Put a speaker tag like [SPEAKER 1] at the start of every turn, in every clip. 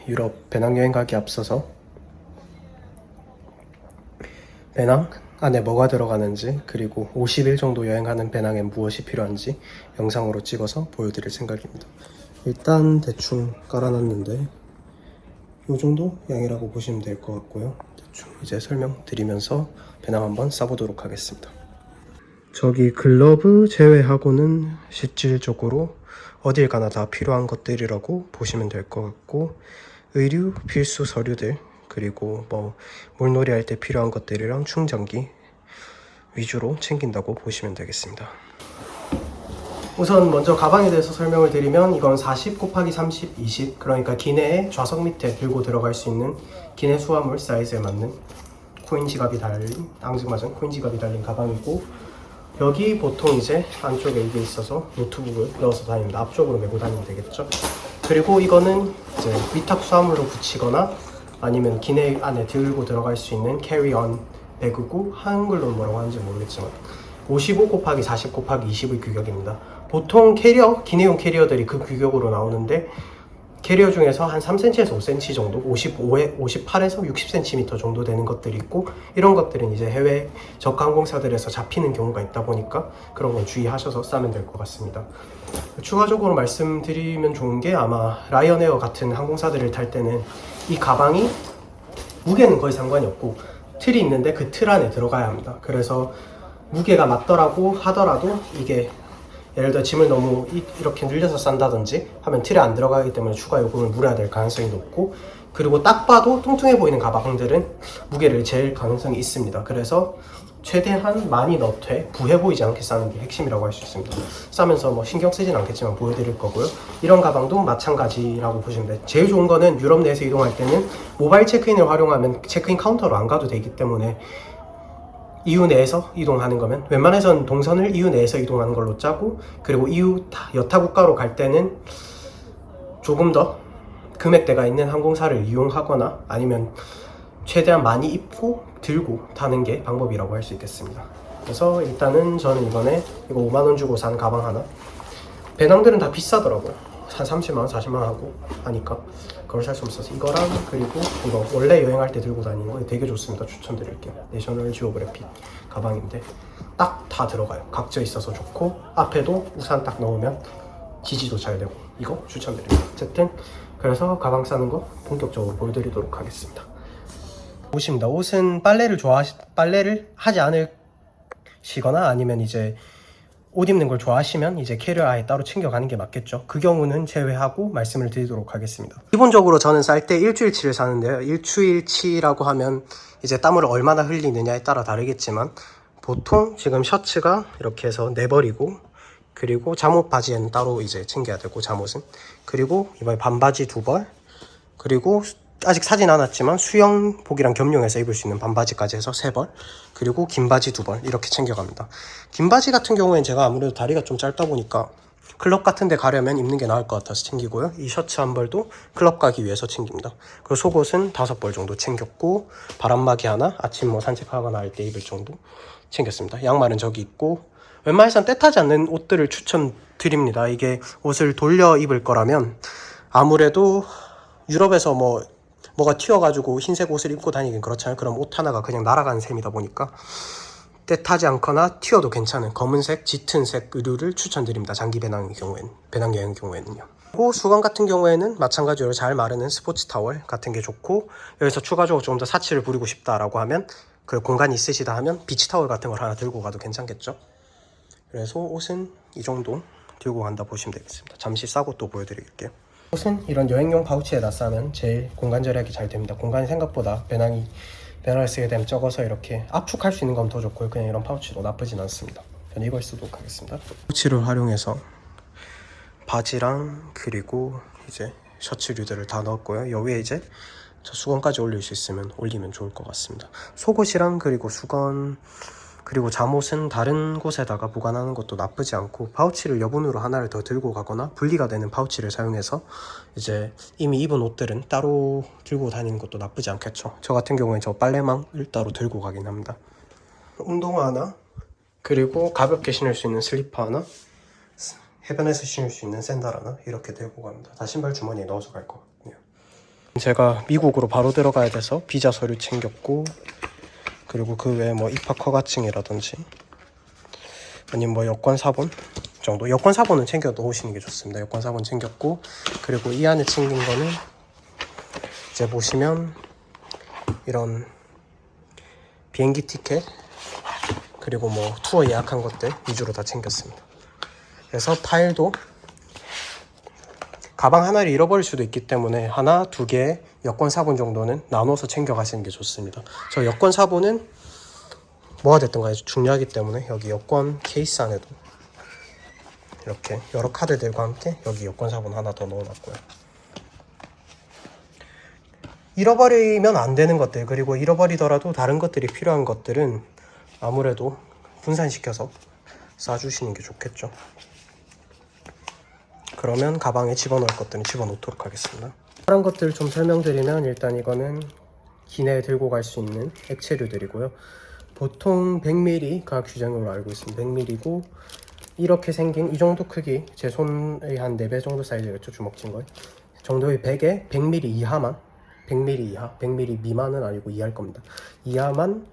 [SPEAKER 1] 유럽 배낭여행 가기 앞서서 배낭 안에 뭐가 들어가는지, 그리고 50일 정도 여행하는 배낭에 무엇이 필요한지 영상으로 찍어서 보여드릴 생각입니다. 일단 대충 깔아놨는데 이 정도 양이라고 보시면 될 것 같고요. 대충 이제 설명드리면서 배낭 한번 싸보도록 하겠습니다. 저기 글러브 제외하고는 실질적으로 어딜 가나 다 필요한 것들이라고 보시면 될 것 같고, 의류, 필수 서류들, 그리고 뭐 물놀이 할 때 필요한 것들이랑 충전기 위주로 챙긴다고 보시면 되겠습니다. 우선 먼저 가방에 대해서 설명을 드리면, 이건 40 곱하기 30, 20, 그러니까 기내에 좌석 밑에 들고 들어갈 수 있는 기내 수화물 사이즈에 맞는 코인 지갑이 달린, 앙증맞은 코인 지갑이 달린 가방이고, 여기 보통 이제 안쪽에 이게 있어서 노트북을 넣어서 다닙니다. 앞쪽으로 메고 다니면 되겠죠. 그리고 이거는 이제 위탁 수화물로 붙이거나 아니면 기내 안에 들고 들어갈 수 있는 캐리언 배그고, 한글로는 뭐라고 하는지 모르겠지만 55 곱하기 40 곱하기 20의 규격입니다. 보통 캐리어, 기내용 캐리어들이 그 규격으로 나오는데, 캐리어 중에서 한 3cm에서 5cm 정도, 58에서 60cm 정도 되는 것들이 있고, 이런 것들은 이제 해외 저가 항공사들에서 잡히는 경우가 있다 보니까 그런 건 주의하셔서 싸면 될 것 같습니다. 추가적으로 말씀드리면 좋은 게, 아마 라이언에어 같은 항공사들을 탈 때는 이 가방이 무게는 거의 상관이 없고 틀이 있는데 그 틀 안에 들어가야 합니다. 그래서 무게가 맞더라고 하더라도 이게 예를 들어 짐을 너무 이렇게 늘려서 싼다든지 하면 틀에 안 들어가기 때문에 추가 요금을 물어야 될 가능성이 높고, 그리고 딱 봐도 뚱뚱해 보이는 가방들은 무게를 잴 가능성이 있습니다. 그래서 최대한 많이 넣되 부해 보이지 않게 싸는 게 핵심이라고 할 수 있습니다. 싸면서 뭐 신경 쓰진 않겠지만 보여드릴 거고요. 이런 가방도 마찬가지라고 보시면 돼요. 제일 좋은 거는 유럽 내에서 이동할 때는 모바일 체크인을 활용하면 체크인 카운터로 안 가도 되기 때문에, EU 내에서 이동하는 거면 웬만해선 동선을 EU 내에서 이동하는 걸로 짜고, 그리고 EU 여타 국가로 갈 때는 조금 더 금액대가 있는 항공사를 이용하거나 아니면 최대한 많이 입고 들고 타는 게 방법이라고 할 수 있겠습니다. 그래서 일단은 저는 이번에 이거 5만원 주고 산 가방 하나, 배낭들은 다 비싸더라고요. 한 30만원, 40만원 하고 하니까 그걸 살 수 없어서 이거랑, 그리고 이거 원래 여행할 때 들고 다니는 거 되게 좋습니다. 추천드릴게요. 내셔널 지오그래픽 가방인데 딱 다 들어가요. 각져 있어서 좋고, 앞에도 우산 딱 넣으면 지지도 잘 되고, 이거 추천드립니다. 어쨌든 그래서 가방 싸는 거 본격적으로 보여드리도록 하겠습니다. 옷입니다. 옷은 빨래를 하지 않으시거나 아니면 이제 옷 입는 걸 좋아하시면 이제 캐리어 아예 따로 챙겨가는 게 맞겠죠. 그 경우는 제외하고 말씀을 드리도록 하겠습니다. 기본적으로 저는 쌀 때 일주일치를 사는데요. 일주일치라고 하면 이제 땀을 얼마나 흘리느냐에 따라 다르겠지만, 보통 지금 셔츠가 이렇게 해서 내버리고, 그리고 잠옷 바지에는 따로 이제 챙겨야 되고, 잠옷은, 그리고 이번에 반바지 2벌, 그리고 아직 사진 않았지만 수영복이랑 겸용해서 입을 수 있는 반바지까지 해서 3벌, 그리고 긴 바지 2벌 이렇게 챙겨갑니다. 긴 바지 같은 경우엔 제가 아무래도 다리가 좀 짧다 보니까 클럽 같은 데 가려면 입는 게 나을 것 같아서 챙기고요. 이 셔츠 한 벌도 클럽 가기 위해서 챙깁니다. 그리고 속옷은 5벌 정도 챙겼고, 바람막이 하나, 아침 뭐 산책하거나 할 때 입을 정도 챙겼습니다. 양말은 저기 있고, 웬만해선 때타지 않는 옷들을 추천드립니다. 이게 옷을 돌려 입을 거라면 아무래도 유럽에서 뭐가 튀어가지고 흰색 옷을 입고 다니긴 그렇잖아요. 그럼 옷 하나가 그냥 날아가는 셈이다 보니까 때타지 않거나 튀어도 괜찮은 검은색, 짙은 색 의류를 추천드립니다. 장기 배낭여행 경우에는요. 그리고 수건 같은 경우에는 마찬가지로 잘 마르는 스포츠 타월 같은 게 좋고, 여기서 추가적으로 좀 더 사치를 부리고 싶다라고 하면, 그 공간이 있으시다 하면 비치 타월 같은 걸 하나 들고 가도 괜찮겠죠. 그래서 옷은 이 정도 들고 간다 보시면 되겠습니다. 잠시 싸고 또 보여드릴게요. 옷은 이런 여행용 파우치에다 싸면 제일 공간 절약이 잘 됩니다. 공간이 생각보다 배낭을 쓰게 되면 적어서 이렇게 압축할 수 있는 건 더 좋고요. 그냥 이런 파우치도 나쁘진 않습니다. 저는 이걸 쓰도록 하겠습니다. 파우치를 활용해서 바지랑 그리고 이제 셔츠류들을 다 넣었고요. 여기에 이제 저 수건까지 올릴 수 있으면 올리면 좋을 것 같습니다. 속옷이랑 그리고 수건 그리고 잠옷은 다른 곳에다가 보관하는 것도 나쁘지 않고, 파우치를 여분으로 하나를 더 들고 가거나 분리가 되는 파우치를 사용해서 이제 이미 입은 옷들은 따로 들고 다니는 것도 나쁘지 않겠죠. 저 같은 경우에 저 빨래망을 따로 들고 가긴 합니다. 운동화 하나, 그리고 가볍게 신을 수 있는 슬리퍼 하나, 해변에서 신을 수 있는 샌들 하나 이렇게 들고 갑니다. 다 신발 주머니에 넣어서 갈 것 같고요. 제가 미국으로 바로 들어가야 돼서 비자 서류 챙겼고, 그리고 그 외에 뭐 입학 허가증이라든지 아니면 뭐 여권 사본 정도. 여권 사본은 챙겨 놓으시는 게 좋습니다. 여권 사본 챙겼고, 그리고 이 안에 챙긴 거는 이제 보시면 이런 비행기 티켓 그리고 뭐 투어 예약한 것들 위주로 다 챙겼습니다. 그래서 파일도 가방 하나를 잃어버릴 수도 있기 때문에 하나, 두 개 여권 사본 정도는 나눠서 챙겨가시는 게 좋습니다. 저 여권 사본은 뭐가 됐든 간에 중요하기 때문에 여기 여권 케이스 안에도 이렇게 여러 카드들과 함께 여기 여권 사본 하나 더 넣어놨고요. 잃어버리면 안 되는 것들, 그리고 잃어버리더라도 다른 것들이 필요한 것들은 아무래도 분산시켜서 싸주시는 게 좋겠죠. 그러면 가방에 집어넣을 것들은 집어넣도록 하겠습니다. 다른 것들 좀 설명드리면, 일단 이거는 기내에 들고 갈 수 있는 액체류들이고요. 보통 100ml가 규정으로 알고 있습니다. 100ml고 이렇게 생긴 이 정도 크기, 제 손의 한 4배 정도 사이즈겠죠. 주먹진 거에 정도의 백에 100ml 이하만, 100ml 이하, 100ml 미만은 아니고 이하일 겁니다. 이하만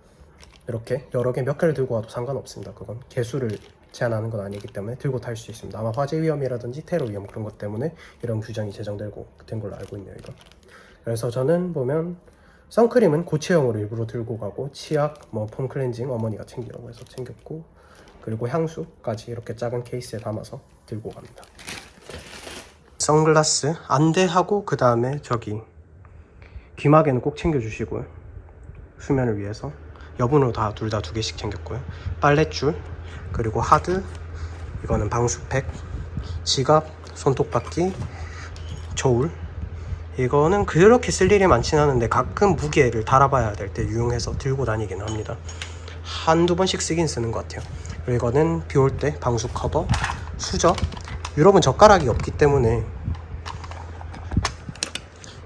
[SPEAKER 1] 이렇게 여러 개 몇 개를 들고 와도 상관없습니다. 그건 개수를 제한하는 건 아니기 때문에 들고 탈 수 있습니다. 아마 화재 위험이라든지 테러 위험 그런 것 때문에 이런 규정이 제정되고 된 걸로 알고 있네요. 이거. 그래서 저는 보면 선크림은 고체형으로 일부러 들고 가고, 치약, 뭐 폼 클렌징 어머니가 챙기라고 해서 챙겼고, 그리고 향수까지 이렇게 작은 케이스에 담아서 들고 갑니다. 선글라스 안대하고 그 다음에 저기 귀마개는 꼭 챙겨주시고요. 수면을 위해서 여분으로 둘 다 2개씩 챙겼고요. 빨랫줄, 그리고 하드, 이거는 방수팩, 지갑, 손톱받기, 저울. 이거는 그렇게 쓸 일이 많진 않은데 가끔 무게를 달아봐야 될 때 유용해서 들고 다니긴 합니다. 한두 번씩 쓰긴 쓰는 것 같아요. 그리고 이거는 비 올 때 방수 커버, 수저. 유럽은 젓가락이 없기 때문에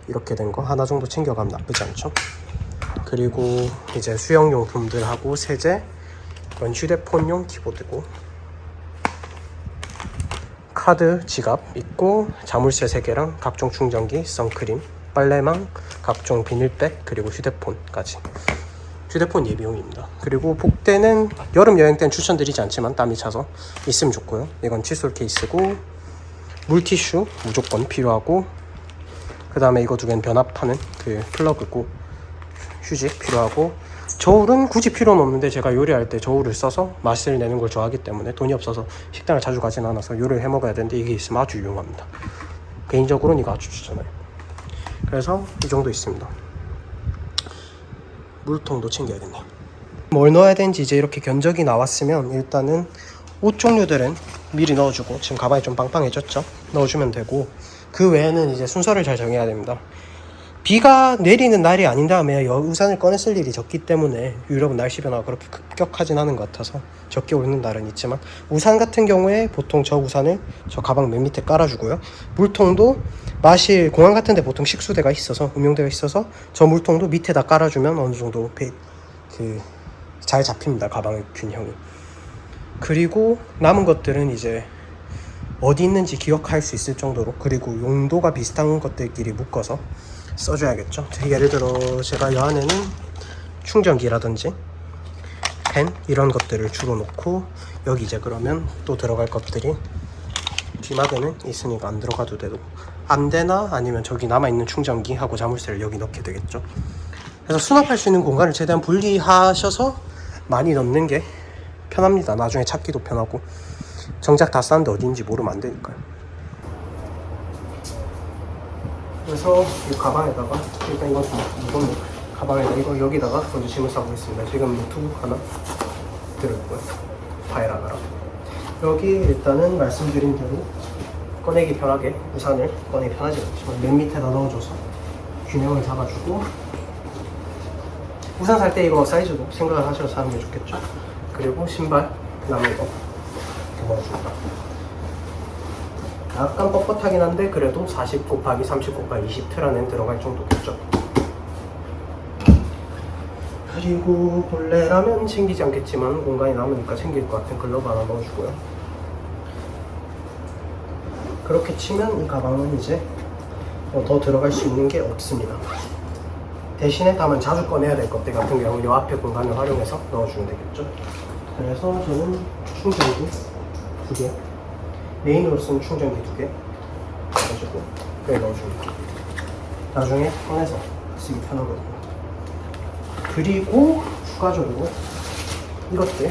[SPEAKER 1] 이렇게 된 거 하나 정도 챙겨가면 나쁘지 않죠. 그리고 이제 수영용품들하고 세제, 이건 휴대폰용 키보드고, 카드, 지갑 있고, 자물쇠 3개랑 각종 충전기, 선크림, 빨래망, 각종 비닐백, 그리고 휴대폰까지. 휴대폰 예비용입니다. 그리고 복대는 여름 여행 때는 추천드리지 않지만 땀이 차서 있으면 좋고요. 이건 칫솔 케이스고, 물티슈 무조건 필요하고, 그 다음에 이거 2개는 변압하는 그 플러그고, 휴지 필요하고, 저울은 굳이 필요는 없는데 제가 요리할 때 저울을 써서 맛을 내는 걸 좋아하기 때문에, 돈이 없어서 식당을 자주 가진 않아서 요리를 해 먹어야 되는데 이게 있으면 아주 유용합니다. 개인적으로는 이거 아주 추천해요. 그래서 이 정도 있습니다. 물통도 챙겨야겠네요. 뭘 넣어야 되는지 이제 이렇게 견적이 나왔으면, 일단은 옷 종류들은 미리 넣어주고, 지금 가방이 좀 빵빵해졌죠? 넣어주면 되고, 그 외에는 이제 순서를 잘 정해야 됩니다. 비가 내리는 날이 아닌 다음에 우산을 꺼내 쓸 일이 적기 때문에, 유럽은 날씨 변화가 그렇게 급격하진 않은 것 같아서 적게 오르는 날은 있지만, 우산 같은 경우에 보통 저 우산을 저 가방 맨 밑에 깔아주고요. 물통도 마실 공항 같은 데 보통 식수대가 있어서, 음용대가 있어서 저 물통도 밑에다 깔아주면 어느 정도 잘 잡힙니다. 가방의 균형이. 그리고 남은 것들은 이제 어디 있는지 기억할 수 있을 정도로, 그리고 용도가 비슷한 것들끼리 묶어서 써줘야겠죠. 예를 들어 제가 이 안에는 충전기라든지 펜 이런 것들을 주로 놓고, 여기 이제 그러면 또 들어갈 것들이 귀마개는 있으니까 안 들어가도 되고, 안대나 아니면 저기 남아있는 충전기하고 자물쇠를 여기 넣게 되겠죠. 그래서 수납할 수 있는 공간을 최대한 분리하셔서 많이 넣는 게 편합니다. 나중에 찾기도 편하고, 정작 다 쌌는데 어딘지 모르면 안 되니까요. 그래서 이 가방에다가 일단 이건 가방에다 이거 여기다가 먼저 짐을 싸보겠습니다. 지금 노트북 하나 들어있고요. 파일 하나랑 여기 일단은 말씀드린 대로 꺼내기 편하게 우산을 꺼내기 편하지 않지만 맨 밑에다 넣어줘서 균형을 잡아주고, 우산 살 때 이거 사이즈도 생각을 하셔서 사는 게 좋겠죠. 그리고 신발 남은 거 이렇게 넣어줍니다. 약간 뻣뻣하긴 한데 그래도 40 곱하기 30 곱하기 20 틀 안에 들어갈 정도겠죠. 그리고 본래라면 챙기지 않겠지만 공간이 남으니까 챙길 것 같은 글러브 하나 넣어주고요. 그렇게 치면 이 가방은 이제 더 들어갈 수 있는 게 없습니다. 대신에 다만 자주 꺼내야 될 것들 같은 경우는 이 앞에 공간을 활용해서 넣어주면 되겠죠. 그래서 저는 충전기 2개, 메인으로 쓰는 충전기 2개 가지고 여기 넣어줍니다. 나중에 꺼내서 쓰기 편하거든요. 그리고 추가적으로 이것들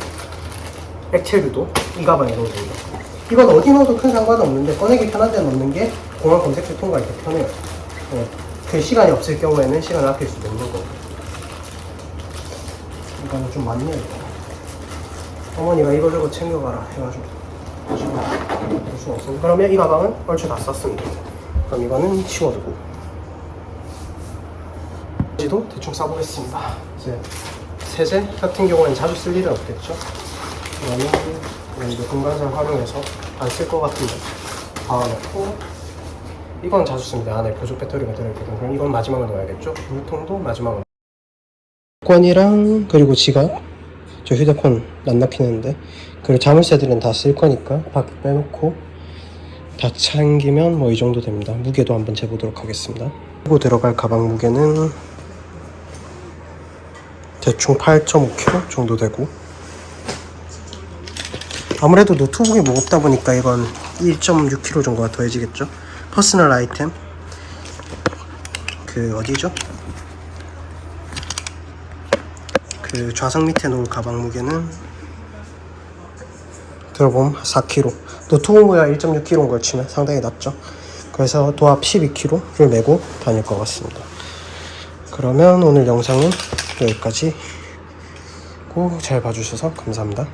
[SPEAKER 1] 액체류도 이 가방에 넣어줍니다. 이건 어디 넣어도 큰 상관없는데 꺼내기 편한 데 넣는 게 공항 검색대 통과할 때 편해요. 네. 그 시간이 없을 경우에는 시간을 아낄 수도 있는 거고. 이거는 좀 많네요. 이거. 어머니가 이거저거 챙겨가라 해가지고 지금 볼 수가 없습니다. 그러면 이 가방은 얼추 다 썼습니다. 그럼 이거는 치워두고 지도 대충 싸보겠습니다. 이제 세제 같은 경우에는 자주 쓸 일은 없겠죠. 그러면 이제 공간을 활용해서 안 쓸 것 같은데 박아놓고, 이건 자주 씁니다. 안에 보조 배터리가 들어있거든요. 그럼 이건 마지막으로 넣어야겠죠. 물통도 마지막으로. 권이랑 그리고 지갑, 저 휴대폰 낱낱히는데, 그리고 자물쇠들은 다 쓸 거니까 밖에 빼놓고 다 챙기면 뭐 이 정도 됩니다. 무게도 한번 재보도록 하겠습니다. 그리고 들어갈 가방 무게는 대충 8.5kg 정도 되고, 아무래도 노트북이 무겁다 보니까 이건 1.6kg 정도가 더해지겠죠. 퍼스널 아이템, 그 어디죠? 그 좌석 밑에 놓을 가방 무게는 들어보면 4kg. 노트북보다 1.6kg인 걸 치면 상당히 낮죠. 그래서 도합 12kg를 메고 다닐 것 같습니다. 그러면 오늘 영상은 여기까지. 잘 봐주셔서 감사합니다.